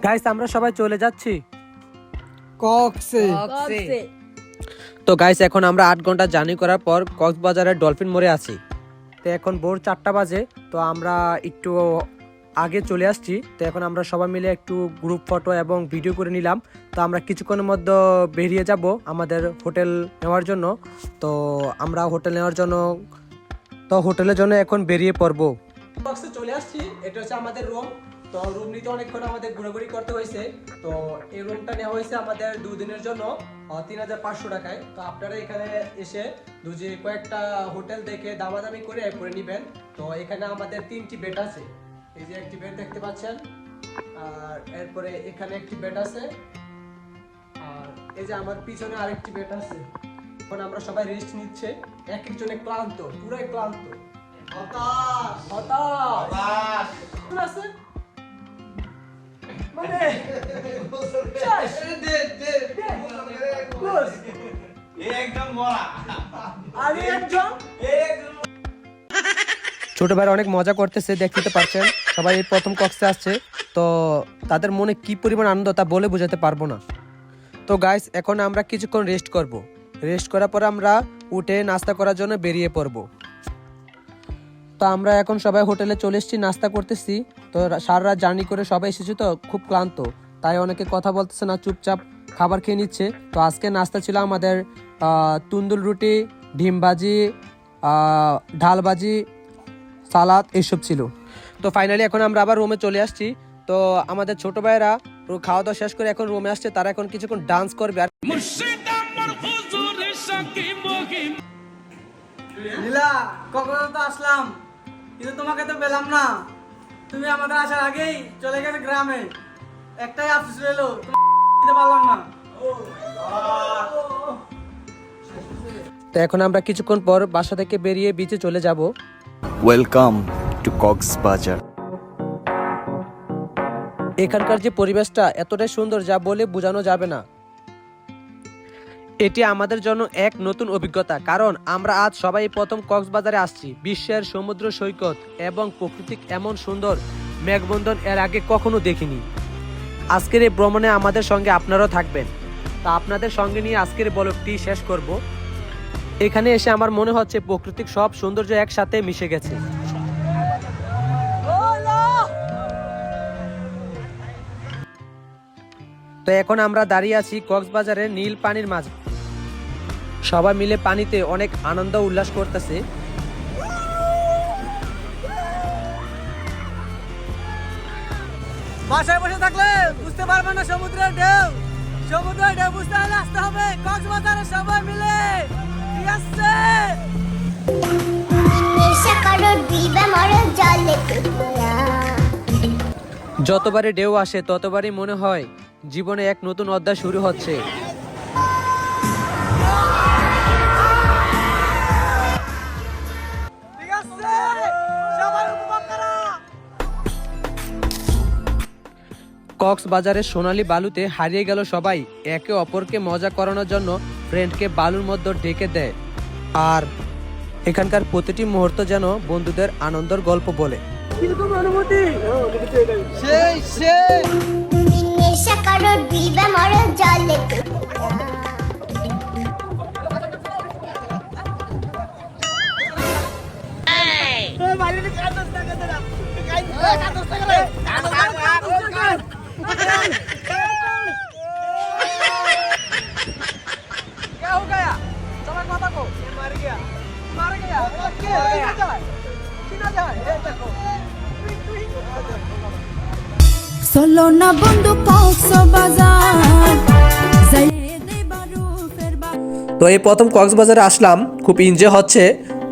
Guys আমরা সবাই চলে যাচ্ছি কক্সে। তো গাইস এখন আমরা 8 ঘন্টা জার্নি করার পর কক্সবাজারের ডলফিন মোড়ে আছি। তো এখন ভোর 4টা বাজে। তো আমরা একটু আগে চলে আসছি। তো এখন আমরা সবাই মিলে একটু গ্রুপ ফটো এবং ভিডিও করে নিলাম। তো আমরা কিছুক্ষণের মধ্যে বেরিয়ে যাব আমাদের হোটেল নেওয়ার জন্য। তো আমরা হোটেল নেওয়ার জন্য হোটেলের জন্য এখন বেরিয়ে পড়বো। বক্সে চলে আসছি। এটা হচ্ছে আমাদের রুম। তো রুম নিতে অনেকক্ষণ আমাদের ঘোরাঘুরি করতে হয়েছে। তো এই রুমটা নেওয়া হয়েছে আমাদের 2 দিনের জন্য 3500 টাকায়। তো আপনারা এখানে এসে কয়েকটা হোটেল দেখে দামাদামি করে এরপরে নেবেন। তো এখানে আমাদের 3টি বেড আছে। এই যে একটি বেড দেখতে পাচ্ছেন, আর এরপরে এখানে একটি বেড আছে, আর এই যে আমার পিছনে আরেকটি বেড আছে। এখন আমরা সবাই রেস্ট নিচ্ছে। এক একজনে ক্লান্ত, পুরাই ক্লান্ত, হতাশ হতাশ আছে মানে ছোট ভাই অনেক মজা করতেছে, দেখতে পাচ্ছেন। সবাই এই প্রথম কক্সে আসছে। তো তাদের মনে কি পরিমাণ আনন্দ তা বলে বোঝাতে পারবো না। তো গাইস এখন আমরা কিছুক্ষণ রেস্ট করব। রেস্ট করার পর আমরা উঠে নাস্তা করার জন্য বেরিয়ে পড়ব। তো আমরা এখন সবাই হোটেলে চলে এসেছি, নাস্তা করতেছি। তো সারা রাত জার্নি করে সবাই এসেছি, তো খুব ক্লান্ত, তাই অনেকে কথা বলতেছে না, চুপচাপ খাবার খেয়ে নিচ্ছে। তো আজকে নাস্তা ছিল আমাদের তন্দুর রুটি, ডিম ভাজি, ঢাল ভাজি, সালাদ এইসব ছিল। তো ফাইনালি এখন আমরা আবার রুমে চলে আসছি। তো আমাদের ছোট ভাইয়েরা খাওয়া দাওয়া শেষ করে এখন রুমে আসছে। তারা এখন কিছুক্ষণ ডান্স করবে। আর নীলা, কক্সবাজার তো আসলাম, কিন্তু তোমাকে তো পেলাম না। তুমি আমাদের আসার আগেই চলে গেছে গ্রামে। একটাই আফসোস রইলো, তোমাকে পারলাম না। তো এখন আমরা কিছুক্ষণ পর বাসা থেকে বেরিয়ে বিচে চলে যাব। Welcome to Cox's Bazar. এখানকার যে পরিবেশটা এতটাই সুন্দর যা বলে বোঝানো যাবে না। এটি আমাদের জন্য এক নতুন অভিজ্ঞতা, কারণ আমরা আজ সবাই প্রথম কক্সবাজারে আসছি। বিশ্বের সমুদ্র সৈকত এবং প্রাকৃতিক এমন সুন্দর মেঘবন্ধন এর আগে কখনো দেখিনি। আজকের এই ভ্রমণে আমাদের সঙ্গে আপনারাও থাকবেন। তা আপনাদের সঙ্গে নিয়ে আজকের ব্লগটি শেষ করব। এখানে এসে আমার মনে হচ্ছে প্রাকৃতিক সব সৌন্দর্য একসাথে মিশে গেছে। তো এখন আমরা দাঁড়িয়ে আছি কক্সবাজারের নীল পানির মাঝে। সবাই মিলে পানিতে অনেক আনন্দ উল্লাস করতেছে। বাসায় বসে থাকলে বুঝতে পারবে না সমুদ্রের ঢেউ। সমুদ্রের ঢেউ বুঝতে হলে আসতে হবে কক্সবাজারে সবাই মিলে। ঠিক আছে? যতবারই ঢেউ আসে ততবারই মনে হয় জীবনে এক নতুন অধ্যায় শুরু হচ্ছে। ঠিক আছে? সবাই উপভোগ করো। কক্সবাজারের সোনালী বালুতে হারিয়ে গেল সবাই। একে অপরকে মজা করানোর জন্য ফ্রেন্ডকে বালুর মধ্যে ঢেকে দেয়। আর এখানকার প্রতিটি মুহূর্ত যেন বন্ধুদের আনন্দের গল্প বলে। কিরকম অনুভূতি? সেই সেই নেশা করো দিবা মরো জলে क्या हो गया? चला माता को मार गया किना जाए ये देखो Solo na বন্ধু কক্সবাজার যাইয়ে দে বারুফের বা। তো এই প্রথম কক্সবাজারে আসলাম, খুব এনজয় হচ্ছে।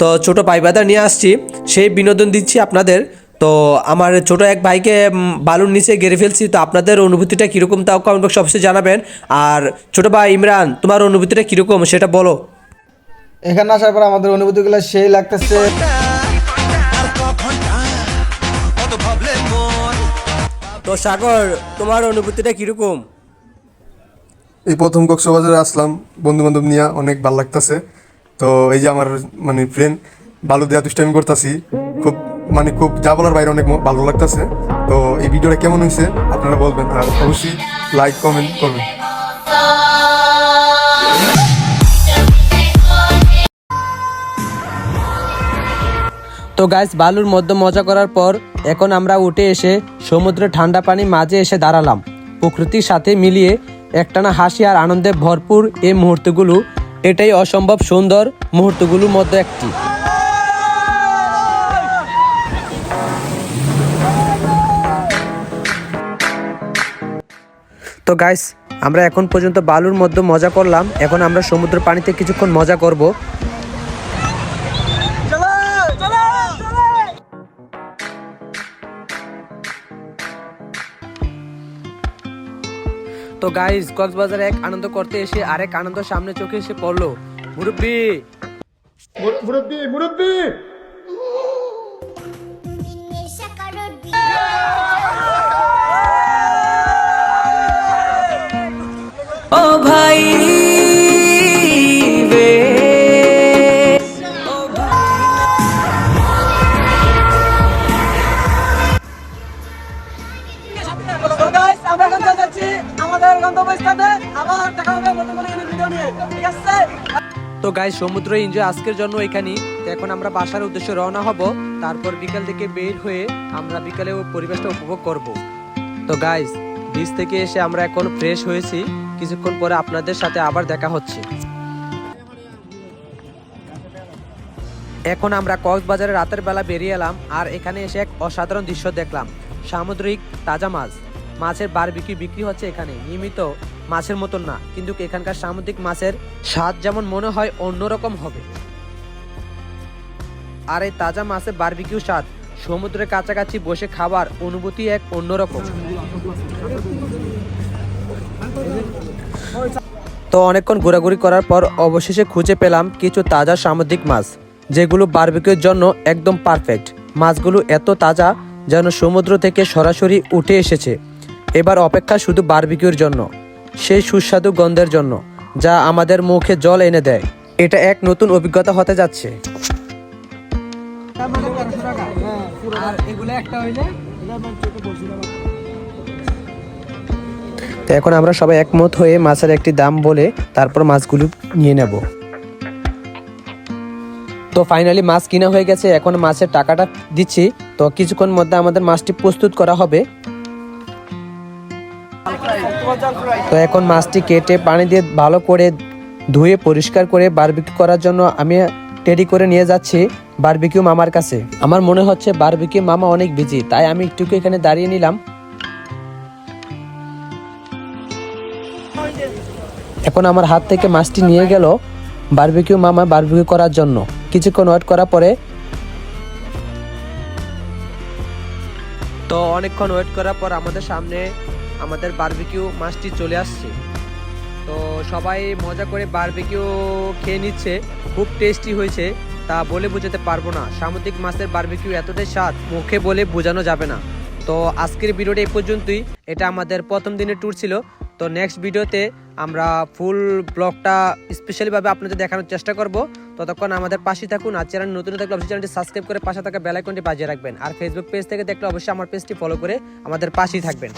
তো ছোট ভাই বাদার নিয়ে আসছি, সেই বিনোদন দিচ্ছি আপনাদের। তো আমার ছোট এক ভাইকে বালুর নিচে গেড়ে ফেলছি। তো আপনাদের অনুভূতিটা কীরকম তাও কমেন্ট বক্সে অবশ্যই জানাবেন। আর ছোট ভাই ইমরান, তোমার অনুভূতিটা কীরকম সেটা বলো। এখানে আসার পর আমাদের অনুভূতিগুলো সেই লাগতেছে। তো সাগর, তোমার অনুভূতিটা কীরকম? এই প্রথম কক্সবাজারে আসলাম বন্ধু বান্ধব নিয়ে, অনেক ভালো লাগতেছে। তো এই যে আমার ফ্রেন্ড বালু দেওয়া দুষ্টামি করতেছি, খুব মানে খুব যা বলার বাইরে অনেক ভালো লাগতেছে। তো এই ভিডিওটা কেমন হয়েছে আপনারা বলবেন, আর অবশ্যই লাইক কমেন্ট করবেন। তো গাইস বালুর মধ্যে মজা করার পর এখন আমরা উঠে এসে সমুদ্রের ঠান্ডা পানি মাঝে এসে দাঁড়ালাম। প্রকৃতির সাথে মিলিয়ে একটানা হাসি আর আনন্দে ভরপুর এই মুহূর্তগুলো, এটাই অসম্ভব সুন্দর মুহূর্তগুলোর মধ্যে একটি। তো গাইস আমরা এখন পর্যন্ত বালুর মধ্যে মজা করলাম, এখন আমরা সমুদ্র পানিতে কিছুক্ষণ মজা করব। তো গাইস কক্সবাজারে এক আনন্দ করতে এসে আরেক আনন্দ সামনে চোখে এসে পড়লো। মুরব্বি নেশা কারোর দিবে ও ভাই বে তো গাইস আমরা এখন যাচ্ছি আমাদের গন্তব্যস্থানে, আবার দেখা হবে নতুন কোনো ভিডিও নিয়ে, ঠিক আছে? তো গাইস সমুদ্র এনজয় আজকের জন্য এখানেই। তো এখন আমরা বাসার উদ্দেশ্যে রওনা হব, তারপর বিকাল থেকে বের হয়ে আমরা বিকালে ওই পরিবেশটা উপভোগ করব। তো গাইস বিচ থেকে এসে আমরা এখন ফ্রেশ হয়েছি, কিছুক্ষণ পরে আপনাদের সাথে আবার দেখা হচ্ছে। এখন আমরা কক্সবাজারে রাতের বেলা বেরিয়ে এলাম, আর এখানে এসে এক অসাধারণ দৃশ্য দেখলাম। সামুদ্রিক তাজা মাছ, মাছের বারবিকিউ বিক্রি হচ্ছে এখানে। নিয়মিত মাছের মতন না, কিন্তু এখানকার সামুদ্রিক মাছের স্বাদ যেমন মনে হয় অন্যরকম হবে। আর এই তাজা মাছের বারবিকিউ স্বাদ, সমুদ্রের কাছাকাছি বসে খাবার অনুভূতি এক অন্যরকম। তো অনেকক্ষণ ঘোরাঘুরি করার পর অবশেষে খুঁজে পেলাম কিছু তাজা সামুদ্রিক মাছ, যেগুলো বারবিকিউর জন্য একদম পারফেক্ট। মাছগুলো এত তাজা যেন সমুদ্র থেকে সরাসরি উঠে এসেছে। এবার অপেক্ষা শুধু বারবিকিউর জন্য, সেই সুস্বাদু গন্ধের জন্য, যা আমাদের মুখে জল এনে দেয়। এটা এক নতুন অভিজ্ঞতা হতে যাচ্ছে। তো এখন আমরা সবাই একমত হয়ে মাছের একটি দাম বলে তারপর মাছগুলো নিয়ে নেব। তো ফাইনালি মাছ কিনা হয়ে গেছে, এখন মাছের টাকাটা দিচ্ছি। তো কিছুক্ষণ মধ্যে আমাদের মাছটি প্রস্তুত করা হবে। তো এখন মাছটি কেটে পানি দিয়ে ভালো করে ধুয়ে পরিষ্কার করে বারবিকিউ করার জন্য আমি রেডি করে নিয়ে যাচ্ছি বারবিকিউ মামার কাছে। আমার মনে হচ্ছে বারবিকিউ মামা অনেক বিজি, তাই আমি একটু এখানে দাঁড়িয়ে নিলাম। এখন আমার হাত থেকে মাছটি নিয়ে গেল বারবিকিউ মামা বারবিকিউ করার জন্য। কিছুক্ষণ ওয়েট করার পরে, তো অনেকক্ষণ ওয়েট করার পর আমাদের সামনে আমাদের বারবিকিউ মাছটি চলে আসছে। তো সবাই মজা করে বারবিকিউ খেয়ে নিচ্ছে, খুব টেস্টি হয়েছে, তা বলে বোঝাতে পারবো না। সামুদ্রিক মাছের বারবিকিউ এতটাই স্বাদ মুখে বলে বোঝানো যাবে না। তো আজকের ভিডিওটা এই পর্যন্তই। এটা আমাদের প্রথম দিনের ট্যুর ছিল। তো নেক্সট ভিডিওতে আমরা ফুল ব্লগটা স্পেশালিভাবে আপনাদের দেখানোর চেষ্টা করব। ততক্ষণ আমাদের পাশে থাকুন। আর চ্যানেল নতুন থাকলে অবশ্যই চ্যানেলটি সাবস্ক্রাইব করে পাশে থাকা বেল আইকনটি বাজিয়ে রাখবেন। আর ফেসবুক পেজ থেকে দেখলে অবশ্যই আমার পেজটি ফলো করে আমাদের পাশেই থাকবেন।